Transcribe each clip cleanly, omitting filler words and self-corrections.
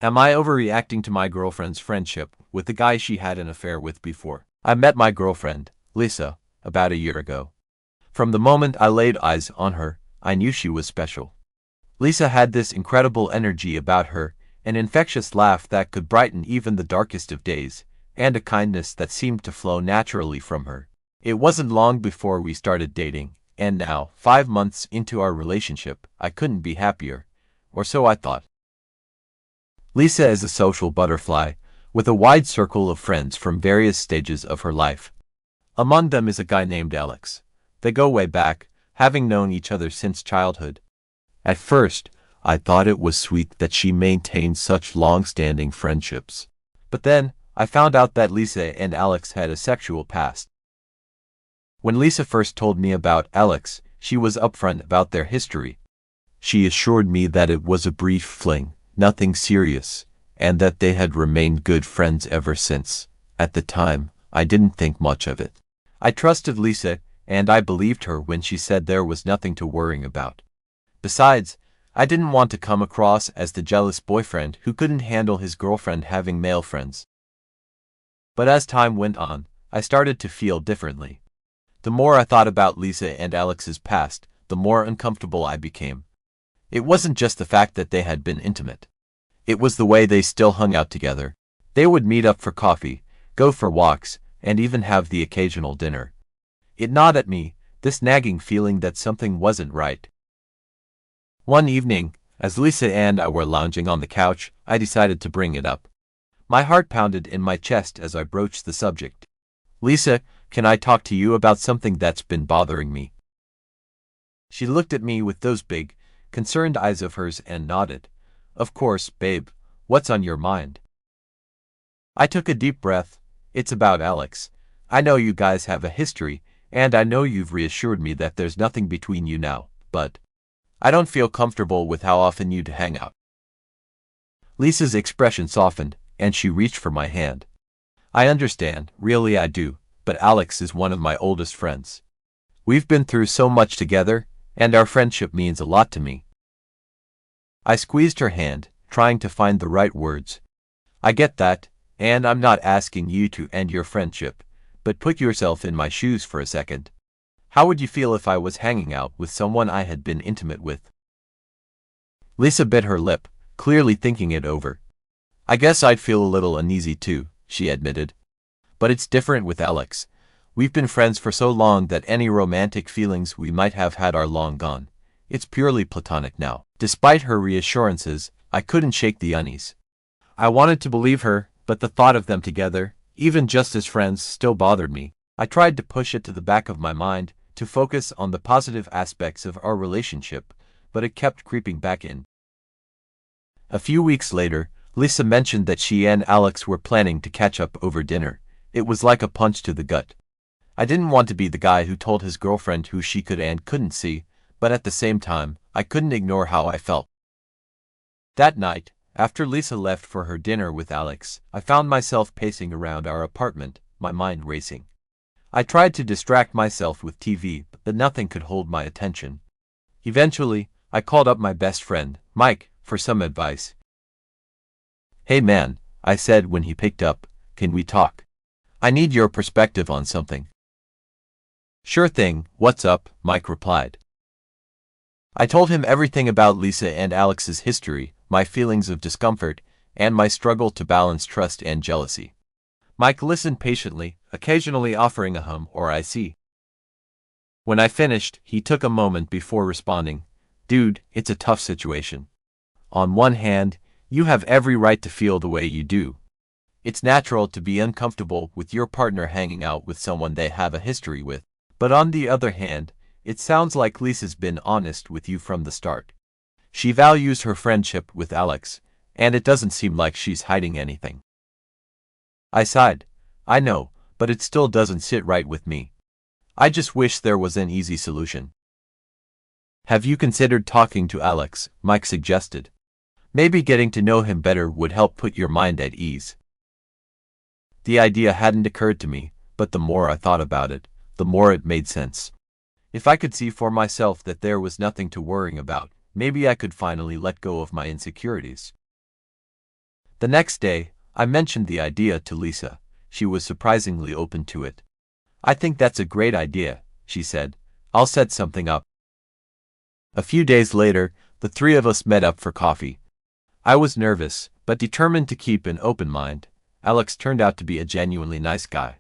Am I overreacting to my girlfriend's friendship with the guy she had an affair with before? I met my girlfriend, Lisa, about a year ago. From the moment I laid eyes on her, I knew she was special. Lisa had this incredible energy about her, an infectious laugh that could brighten even the darkest of days, and a kindness that seemed to flow naturally from her. It wasn't long before we started dating, and now, 5 months into our relationship, I couldn't be happier, or so I thought. Lisa is a social butterfly, with a wide circle of friends from various stages of her life. Among them is a guy named Alex. They go way back, having known each other since childhood. At first, I thought it was sweet that she maintained such long-standing friendships. But then, I found out that Lisa and Alex had a sexual past. When Lisa first told me about Alex, she was upfront about their history. She assured me that it was a brief fling, nothing serious, and that they had remained good friends ever since. At the time, I didn't think much of it. I trusted Lisa, and I believed her when she said there was nothing to worry about. Besides, I didn't want to come across as the jealous boyfriend who couldn't handle his girlfriend having male friends. But as time went on, I started to feel differently. The more I thought about Lisa and Alex's past, the more uncomfortable I became. It wasn't just the fact that they had been intimate. It was the way they still hung out together. They would meet up for coffee, go for walks, and even have the occasional dinner. It gnawed at me, this nagging feeling that something wasn't right. One evening, as Lisa and I were lounging on the couch, I decided to bring it up. My heart pounded in my chest as I broached the subject. "Lisa, can I talk to you about something that's been bothering me?" She looked at me with those big, concerned eyes of hers and nodded. "Of course, babe. What's on your mind?" I took a deep breath. "It's about Alex. I know you guys have a history, and I know you've reassured me that there's nothing between you now, but I don't feel comfortable with how often you'd hang out." Lisa's expression softened, and she reached for my hand. "I understand, really I do, but Alex is one of my oldest friends. We've been through so much together, and our friendship means a lot to me." I squeezed her hand, trying to find the right words. "I get that, and I'm not asking you to end your friendship, but put yourself in my shoes for a second. How would you feel if I was hanging out with someone I had been intimate with?" Lisa bit her lip, clearly thinking it over. "I guess I'd feel a little uneasy too," she admitted. "But it's different with Alex. We've been friends for so long that any romantic feelings we might have had are long gone. It's purely platonic now." Despite her reassurances, I couldn't shake the unease. I wanted to believe her, but the thought of them together, even just as friends, still bothered me. I tried to push it to the back of my mind, to focus on the positive aspects of our relationship, but it kept creeping back in. A few weeks later, Lisa mentioned that she and Alex were planning to catch up over dinner. It was like a punch to the gut. I didn't want to be the guy who told his girlfriend who she could and couldn't see, but at the same time, I couldn't ignore how I felt. That night, after Lisa left for her dinner with Alex, I found myself pacing around our apartment, my mind racing. I tried to distract myself with TV, but nothing could hold my attention. Eventually, I called up my best friend, Mike, for some advice. "Hey man," I said when he picked up, "can we talk? I need your perspective on something." "Sure thing, what's up?" Mike replied. I told him everything about Lisa and Alex's history, my feelings of discomfort, and my struggle to balance trust and jealousy. Mike listened patiently, occasionally offering a hum or I see. When I finished, he took a moment before responding. "Dude, it's a tough situation. On one hand, you have every right to feel the way you do. It's natural to be uncomfortable with your partner hanging out with someone they have a history with. But on the other hand, it sounds like Lisa's been honest with you from the start. She values her friendship with Alex, and it doesn't seem like she's hiding anything." I sighed. "I know, but it still doesn't sit right with me. I just wish there was an easy solution." "Have you considered talking to Alex?" Mike suggested. "Maybe getting to know him better would help put your mind at ease." The idea hadn't occurred to me, but the more I thought about it, the more it made sense. If I could see for myself that there was nothing to worry about, maybe I could finally let go of my insecurities. The next day, I mentioned the idea to Lisa. She was surprisingly open to it. "I think that's a great idea," she said. "I'll set something up." A few days later, the three of us met up for coffee. I was nervous, but determined to keep an open mind. Alex turned out to be a genuinely nice guy.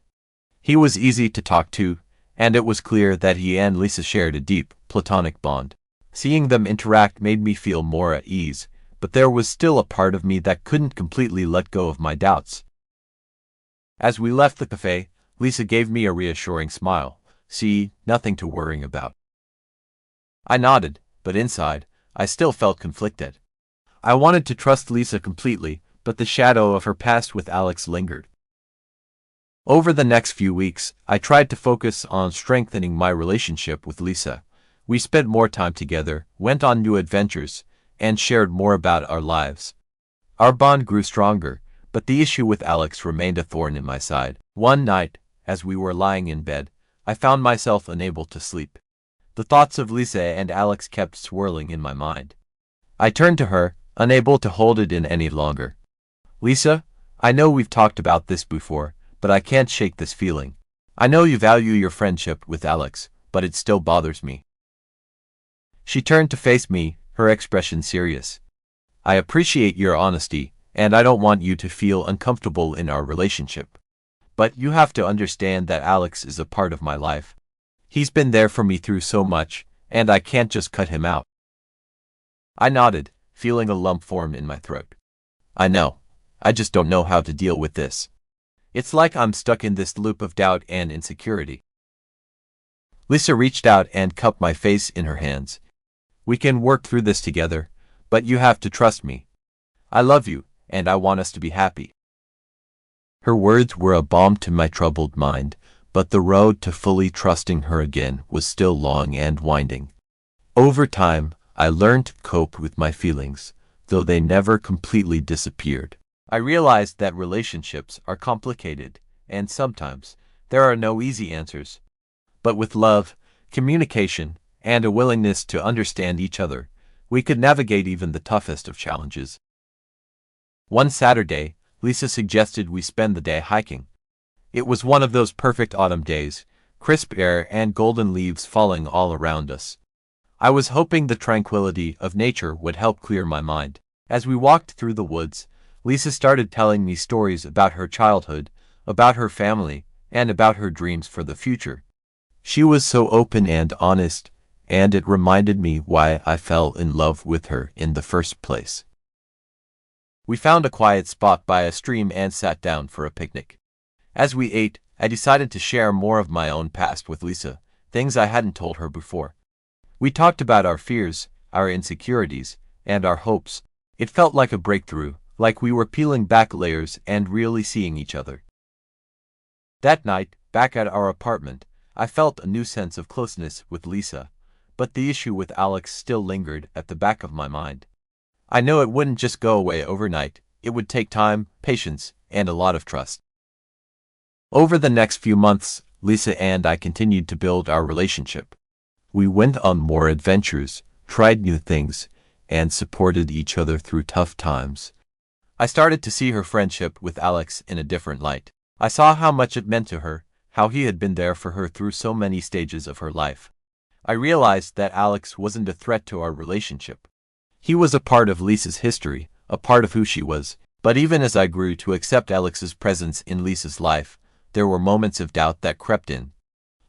He was easy to talk to, and it was clear that he and Lisa shared a deep, platonic bond. Seeing them interact made me feel more at ease, but there was still a part of me that couldn't completely let go of my doubts. As we left the cafe, Lisa gave me a reassuring smile. "See, nothing to worry about." I nodded, but inside, I still felt conflicted. I wanted to trust Lisa completely, but the shadow of her past with Alex lingered. Over the next few weeks, I tried to focus on strengthening my relationship with Lisa. We spent more time together, went on new adventures, and shared more about our lives. Our bond grew stronger, but the issue with Alex remained a thorn in my side. One night, as we were lying in bed, I found myself unable to sleep. The thoughts of Lisa and Alex kept swirling in my mind. I turned to her, unable to hold it in any longer. "Lisa, I know we've talked about this before, but I can't shake this feeling. I know you value your friendship with Alex, but it still bothers me." She turned to face me, her expression serious. "I appreciate your honesty, and I don't want you to feel uncomfortable in our relationship. But you have to understand that Alex is a part of my life. He's been there for me through so much, and I can't just cut him out." I nodded, feeling a lump form in my throat. "I know. I just don't know how to deal with this. It's like I'm stuck in this loop of doubt and insecurity." Lisa reached out and cupped my face in her hands. "We can work through this together, but you have to trust me. I love you, and I want us to be happy." Her words were a balm to my troubled mind, but the road to fully trusting her again was still long and winding. Over time, I learned to cope with my feelings, though they never completely disappeared. I realized that relationships are complicated, and sometimes there are no easy answers. But with love, communication, and a willingness to understand each other, we could navigate even the toughest of challenges. One Saturday, Lisa suggested we spend the day hiking. It was one of those perfect autumn days, crisp air and golden leaves falling all around us. I was hoping the tranquility of nature would help clear my mind. As we walked through the woods, Lisa started telling me stories about her childhood, about her family, and about her dreams for the future. She was so open and honest, and it reminded me why I fell in love with her in the first place. We found a quiet spot by a stream and sat down for a picnic. As we ate, I decided to share more of my own past with Lisa, things I hadn't told her before. We talked about our fears, our insecurities, and our hopes. It felt like a breakthrough, like we were peeling back layers and really seeing each other. That night, back at our apartment, I felt a new sense of closeness with Lisa, but the issue with Alex still lingered at the back of my mind. I know it wouldn't just go away overnight. It would take time, patience, and a lot of trust. Over the next few months, Lisa and I continued to build our relationship. We went on more adventures, tried new things, and supported each other through tough times. I started to see her friendship with Alex in a different light. I saw how much it meant to her, how he had been there for her through so many stages of her life. I realized that Alex wasn't a threat to our relationship. He was a part of Lisa's history, a part of who she was. But even as I grew to accept Alex's presence in Lisa's life, there were moments of doubt that crept in.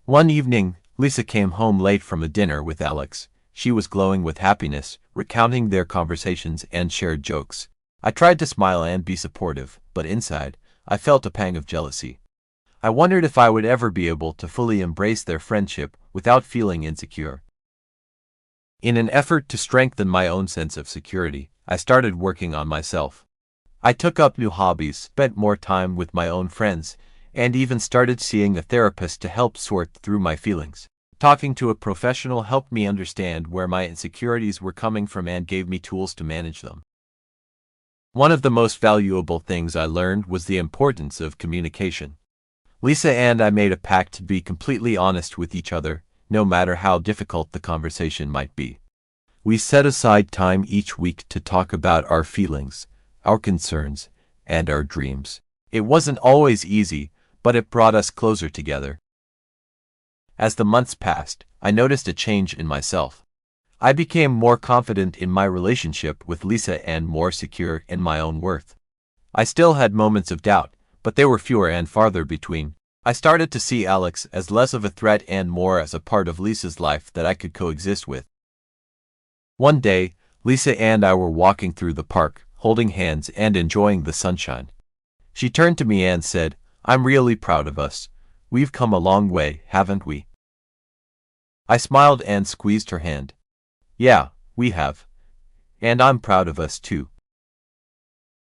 One evening, Lisa came home late from a dinner with Alex. She was glowing with happiness, recounting their conversations and shared jokes. I tried to smile and be supportive, but inside, I felt a pang of jealousy. I wondered if I would ever be able to fully embrace their friendship without feeling insecure. In an effort to strengthen my own sense of security, I started working on myself. I took up new hobbies, spent more time with my own friends, and even started seeing a therapist to help sort through my feelings. Talking to a professional helped me understand where my insecurities were coming from and gave me tools to manage them. One of the most valuable things I learned was the importance of communication. Lisa and I made a pact to be completely honest with each other, no matter how difficult the conversation might be. We set aside time each week to talk about our feelings, our concerns, and our dreams. It wasn't always easy, but it brought us closer together. As the months passed, I noticed a change in myself. I became more confident in my relationship with Lisa and more secure in my own worth. I still had moments of doubt, but they were fewer and farther between. I started to see Alex as less of a threat and more as a part of Lisa's life that I could coexist with. One day, Lisa and I were walking through the park, holding hands and enjoying the sunshine. She turned to me and said, "I'm really proud of us. We've come a long way, haven't we?" I smiled and squeezed her hand. "Yeah, we have. And I'm proud of us too."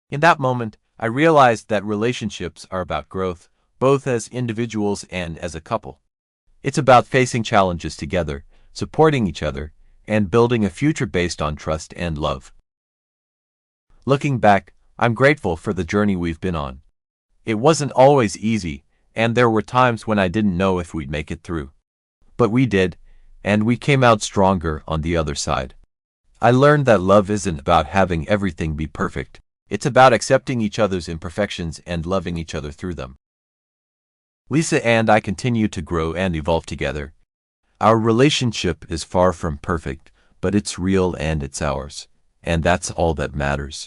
In that moment, I realized that relationships are about growth, both as individuals and as a couple. It's about facing challenges together, supporting each other, and building a future based on trust and love. Looking back, I'm grateful for the journey we've been on. It wasn't always easy, and there were times when I didn't know if we'd make it through. But we did, and we came out stronger on the other side. I learned that love isn't about having everything be perfect. It's about accepting each other's imperfections and loving each other through them. Lisa and I continue to grow and evolve together. Our relationship is far from perfect, but it's real and it's ours, and that's all that matters.